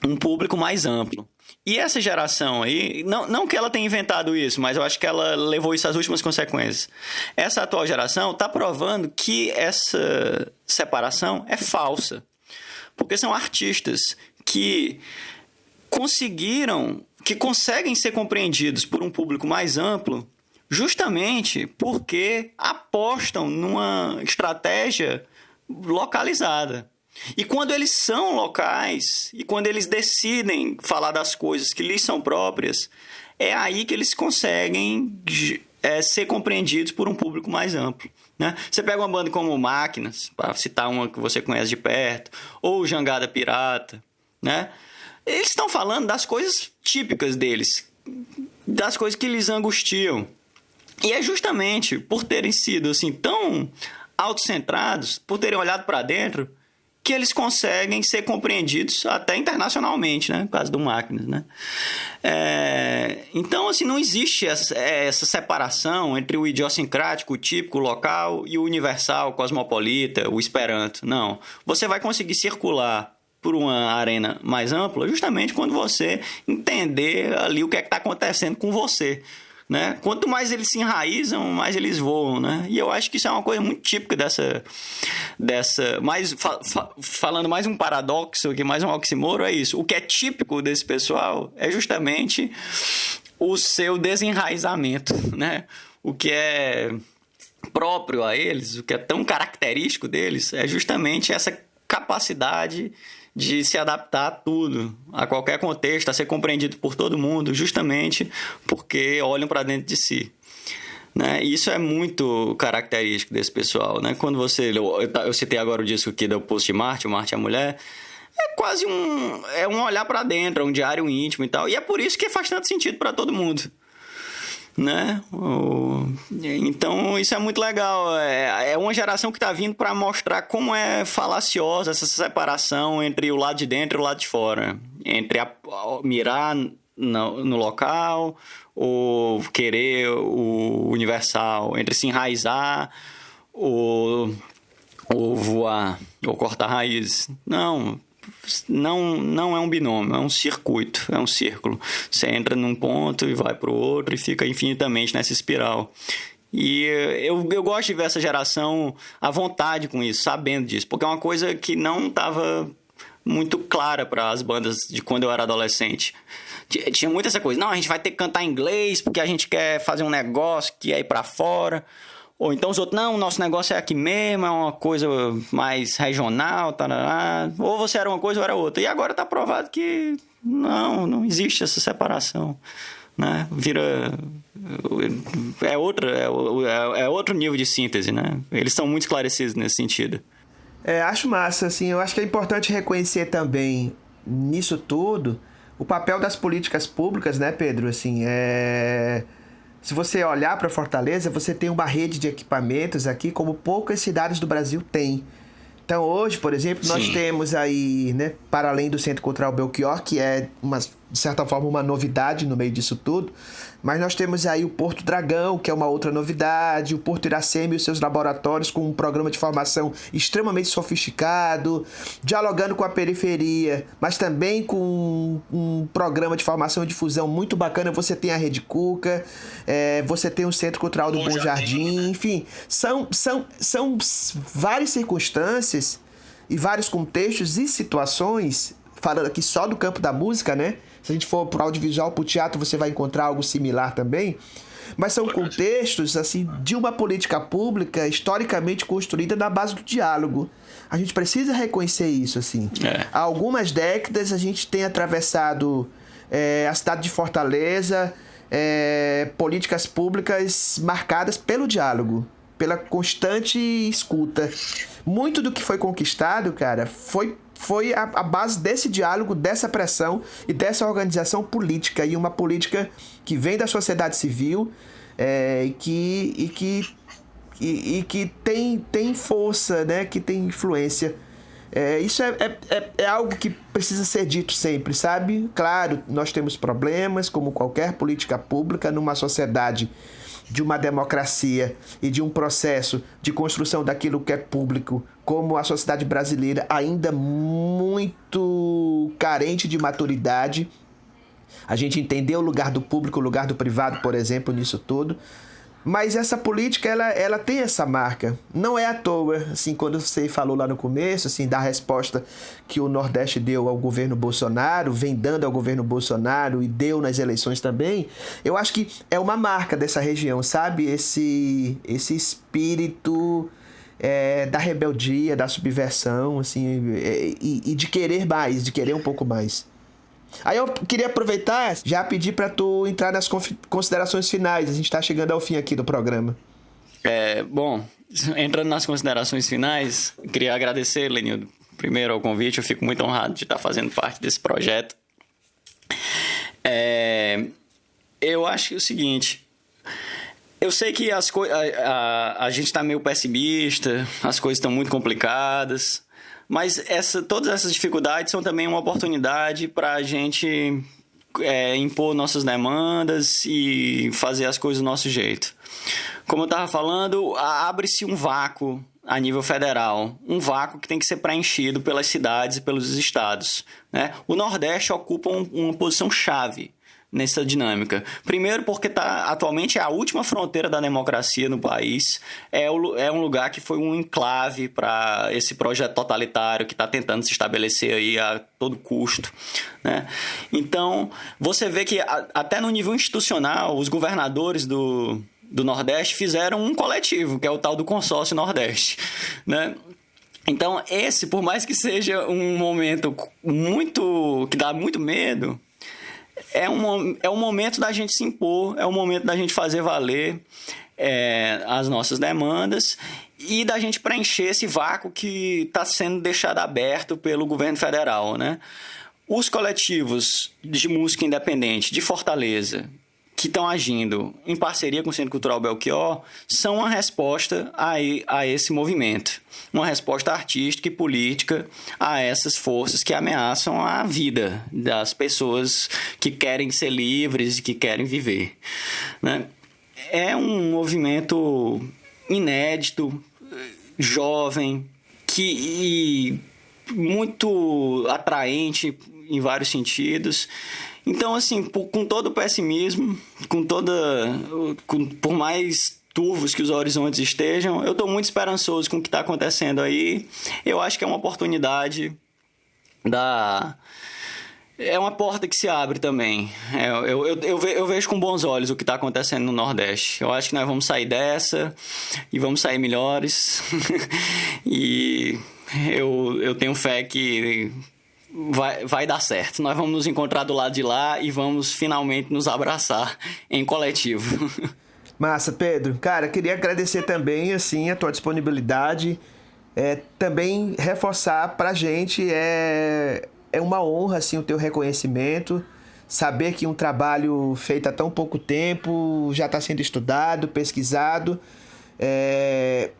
um público mais amplo. E essa geração aí, não que ela tenha inventado isso, mas eu acho que ela levou isso às últimas consequências. Essa atual geração está provando que essa separação é falsa. Porque são artistas que conseguem ser compreendidos por um público mais amplo, justamente porque apostam numa estratégia localizada. E quando eles são locais, e quando eles decidem falar das coisas que lhes são próprias, é aí que eles conseguem ser compreendidos por um público mais amplo. Né? Você pega uma banda como Máquinas, para citar uma que você conhece de perto, ou Jangada Pirata, né? Eles estão falando das coisas típicas deles, das coisas que lhes angustiam. E é justamente por terem sido assim, tão autocentrados, por terem olhado para dentro, que eles conseguem ser compreendidos até internacionalmente, né? No caso do Máquinas, né? Então, assim, não existe essa separação entre o idiosincrático, o típico, o local, e o universal, o cosmopolita, o esperanto. Não. Você vai conseguir circular por uma arena mais ampla justamente quando você entender ali o que é que está acontecendo com você. Né? Quanto mais eles se enraizam, mais eles voam, né? E eu acho que isso é uma coisa muito típica dessa falando mais um paradoxo que mais um oxímoro, é isso. O que é típico desse pessoal é justamente o seu desenraizamento, né? O que é próprio a eles, o que é tão característico deles, é justamente essa capacidade de se adaptar a tudo, a qualquer contexto, a ser compreendido por todo mundo, justamente porque olham para dentro de si. Né? E isso é muito característico desse pessoal. Né? Quando eu citei agora o disco aqui do Post Marte, o Marte é a Mulher, é quase um olhar para dentro, é um diário íntimo e tal. E é por isso que faz tanto sentido para todo mundo. Né? Então isso é muito legal. É uma geração que está vindo para mostrar como é falaciosa essa separação entre o lado de dentro e o lado de fora, entre mirar no local ou querer o universal, entre se enraizar ou voar ou cortar raízes. Não é um binômio, é um circuito, é um círculo. Você entra num ponto e vai para o outro e fica infinitamente nessa espiral. E eu gosto de ver essa geração à vontade com isso, sabendo disso, porque é uma coisa que não estava muito clara para as bandas de quando eu era adolescente. Tinha muito essa coisa, não, a gente vai ter que cantar em inglês porque a gente quer fazer um negócio que é ir para fora. Ou então os outros, não, o nosso negócio é aqui mesmo, é uma coisa mais regional, tarará. Ou você era uma coisa ou era outra. E agora está provado que não existe essa separação. né? É outro nível de síntese, né? Eles são muito esclarecidos nesse sentido. Acho massa, assim, eu acho que é importante reconhecer também nisso tudo o papel das políticas públicas, né, Pedro? Assim, se você olhar para Fortaleza, você tem uma rede de equipamentos aqui como poucas cidades do Brasil têm. Então hoje, por exemplo, nós temos aí, né, para além do Centro Cultural Belchior, que é, de certa forma, uma novidade no meio disso tudo, mas nós temos aí o Porto Dragão, que é uma outra novidade, o Porto Iracema e os seus laboratórios com um programa de formação extremamente sofisticado, dialogando com a periferia, mas também com um programa de formação e difusão muito bacana. Você tem a Rede Cuca, você tem o Centro Cultural do Bom Jardim, enfim, são várias circunstâncias e vários contextos e situações, falando aqui só do campo da música, né? Se a gente for pro audiovisual, pro teatro, você vai encontrar algo similar também. Mas são contextos, assim, de uma política pública historicamente construída na base do diálogo. A gente precisa reconhecer isso, assim. Há algumas décadas a gente tem atravessado a cidade de Fortaleza, políticas públicas marcadas pelo diálogo, pela constante escuta. Muito do que foi conquistado, cara, foi a base desse diálogo, dessa pressão e dessa organização política, e uma política que vem da sociedade civil e que tem força, né? Que tem influência. Isso é algo que precisa ser dito sempre, sabe? Claro, nós temos problemas, como qualquer política pública, numa sociedade de uma democracia e de um processo de construção daquilo que é público, como a sociedade brasileira, ainda muito carente de maturidade. A gente entendeu o lugar do público, o lugar do privado, por exemplo, nisso tudo. Mas essa política, ela tem essa marca. Não é à toa, assim, quando você falou lá no começo, assim, da resposta que o Nordeste deu ao governo Bolsonaro, vem dando ao governo Bolsonaro e deu nas eleições também, eu acho que é uma marca dessa região, sabe? Esse espírito da rebeldia, da subversão, assim, e de querer mais, de querer um pouco mais. Aí eu queria aproveitar, já pedir para tu entrar nas considerações finais. A gente tá chegando ao fim aqui do programa. Bom, entrando nas considerações finais, queria agradecer, Lenildo, primeiro ao convite. Eu fico muito honrado de estar fazendo parte desse projeto. Eu acho que é o seguinte, eu sei que a gente está meio pessimista, as coisas estão muito complicadas, mas todas essas dificuldades são também uma oportunidade para a gente impor nossas demandas e fazer as coisas do nosso jeito. Como eu estava falando, abre-se um vácuo a nível federal, um vácuo que tem que ser preenchido pelas cidades e pelos estados, né? O Nordeste ocupa uma posição chave nessa dinâmica. Primeiro porque atualmente é a última fronteira da democracia no país, é um lugar que foi um enclave para esse projeto totalitário que está tentando se estabelecer aí a todo custo, né? Então, você vê que até no nível institucional, os governadores do Nordeste fizeram um coletivo, que é o tal do Consórcio Nordeste, né? Então, por mais que seja um momento que dá muito medo, é um momento da gente se impor, é um momento da gente fazer valer as nossas demandas e da gente preencher esse vácuo que está sendo deixado aberto pelo governo federal, né? Os coletivos de música independente de Fortaleza, que estão agindo em parceria com o Centro Cultural Belchior, são uma resposta a esse movimento, uma resposta artística e política a essas forças que ameaçam a vida das pessoas que querem ser livres e que querem viver, né? É um movimento inédito, jovem, e muito atraente em vários sentidos. Então, assim, com todo o pessimismo, por mais turvos que os horizontes estejam, eu estou muito esperançoso com o que está acontecendo aí. Eu acho que é uma oportunidade é uma porta que se abre também. Eu vejo com bons olhos o que está acontecendo no Nordeste. Eu acho que nós vamos sair dessa e vamos sair melhores. E eu tenho fé que vai dar certo. Nós vamos nos encontrar do lado de lá e vamos finalmente nos abraçar em coletivo. Massa, Pedro. Cara, queria agradecer também, assim, a tua disponibilidade. Também reforçar pra gente, é uma honra, assim, o teu reconhecimento. Saber que um trabalho feito há tão pouco tempo já está sendo estudado, pesquisado.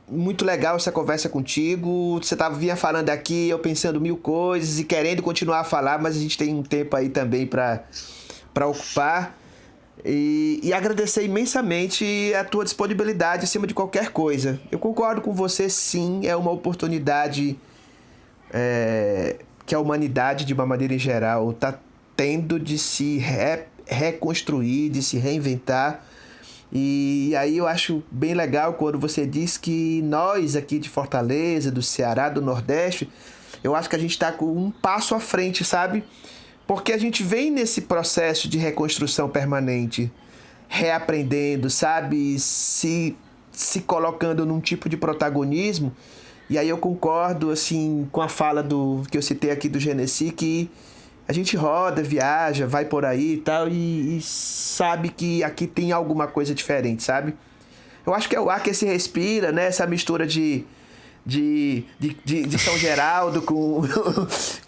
Muito legal essa conversa contigo. Você vinha falando aqui, eu pensando mil coisas e querendo continuar a falar, mas a gente tem um tempo aí também para ocupar. E agradecer imensamente a tua disponibilidade acima de qualquer coisa. Eu concordo com você, sim, é uma oportunidade que a humanidade, de uma maneira em geral, está tendo de se reconstruir, de se reinventar. E aí eu acho bem legal quando você diz que nós aqui de Fortaleza, do Ceará, do Nordeste, eu acho que a gente está com um passo à frente, sabe? Porque a gente vem nesse processo de reconstrução permanente, reaprendendo, sabe? Se colocando num tipo de protagonismo. E aí eu concordo, assim, com a fala que eu citei aqui do Genesi, que a gente roda, viaja, vai por aí e tal, e sabe que aqui tem alguma coisa diferente, sabe? Eu acho que é o ar que se respira, né? Essa mistura de São Geraldo com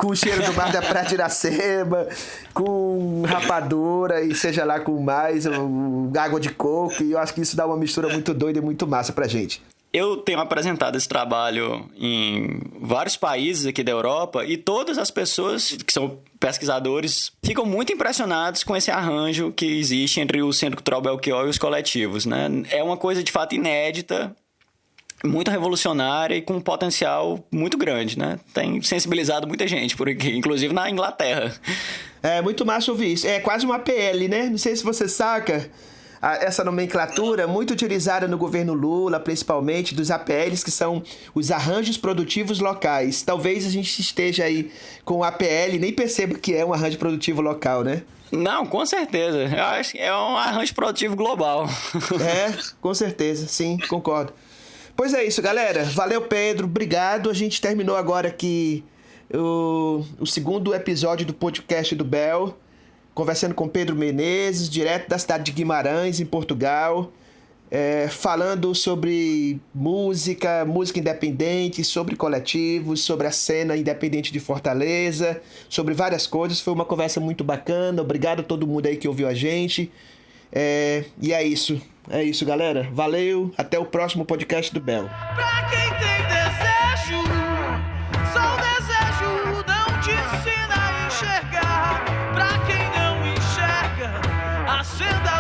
o cheiro do mar da Praia de Iracema, com rapadura e seja lá com mais, água de coco, e eu acho que isso dá uma mistura muito doida e muito massa pra gente. Eu tenho apresentado esse trabalho em vários países aqui da Europa e todas as pessoas que são pesquisadores ficam muito impressionados com esse arranjo que existe entre o Centro Cultural Belchior e os coletivos, né? É uma coisa de fato inédita, muito revolucionária e com um potencial muito grande, né? Tem sensibilizado muita gente por aqui, inclusive na Inglaterra. É muito massa ouvir isso. É quase uma APL, né? Não sei se você saca. Essa nomenclatura muito utilizada no governo Lula, principalmente, dos APLs, que são os arranjos produtivos locais. Talvez a gente esteja aí com o APL e nem perceba que é um arranjo produtivo local, né? Não, com certeza. Eu acho que é um arranjo produtivo global. Com certeza. Sim, concordo. Pois é isso, galera. Valeu, Pedro. Obrigado. A gente terminou agora aqui o segundo episódio do podcast do Bel. Conversando com Pedro Menezes, direto da cidade de Guimarães, em Portugal, falando sobre música independente, sobre coletivos, sobre a cena independente de Fortaleza, sobre várias coisas. Foi uma conversa muito bacana. Obrigado a todo mundo aí que ouviu a gente. E é isso. É isso, galera. Valeu. Até o próximo podcast do Bel. Pra quem tem desejo, só o desejo não te ensina a enxergar. Pra quem não enxerga, acenda